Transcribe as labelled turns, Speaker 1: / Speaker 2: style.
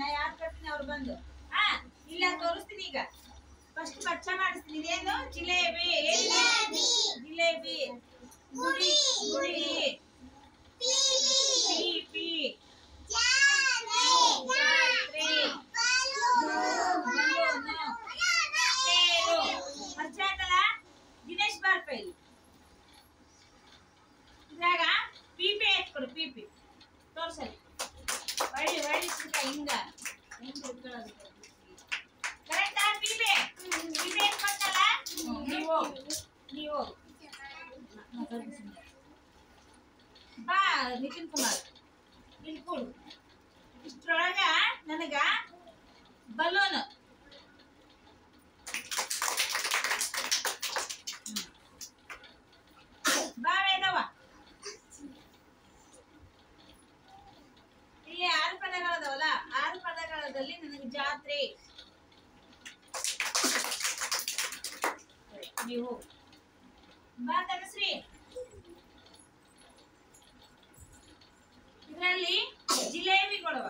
Speaker 1: ನಾ ಯಾರು ಕರ್ತೀನಿ ಅವ್ರು ಬಂದು ಹಾ ಇಲ್ಲ ತೋರಿಸ್ತೀನಿ ಈಗ ಫಸ್ಟ್ ಪರಿಚಯ ಮಾಡಿಸ್ತೀನಿ ಇದೇನು ಜಿಲೇಬಿ ಜಿಲೇಬಿ ಗುಡಿ ಗುಡಿ ಪೀಪಿ ಜಾತ್ರೆ ತೇರು ಪರಿಚಯ ಆಯ್ತಲ್ಲ ದಿನೇಶ್ ಬಾರ್ಪೈ ಇದ್ರಾಗ ಪೀಪಿ ಎತ್ಕೊಡು ಪೀಪಿ ತೋರ್ಸಲಿ ಹೊಳ್ಳಿ ಹೊಳ್ಳಿ ಹಿಂಗ ಕರೆಕ್ಟಾ ಪೀಪಿ ಪೀಪಿ ಎತ್ಕೊಟ್ಟಲ್ಲ ನೀವು ಬಾ ನಿತಿನ್ ಕುಮಾರ್ ಇಲ್ಲಿ ಕೊಡು ಇಷ್ಟರೊಳಗ ನನಗ ಬಲೂನ್ ಬಾ ವೇದವ ಇಲ್ಲಿ 6 ಪದಗಳದವಲ್ಲ 6 ಪದಗಳಲ್ಲಿ ನನಗೆ ಜಾತ್ರೆ ನೀವು ಬಾ ತನಶ್ರೀ ಇದರಲ್ಲಿ ಜಿಲೇಬಿ ಕೊಡವ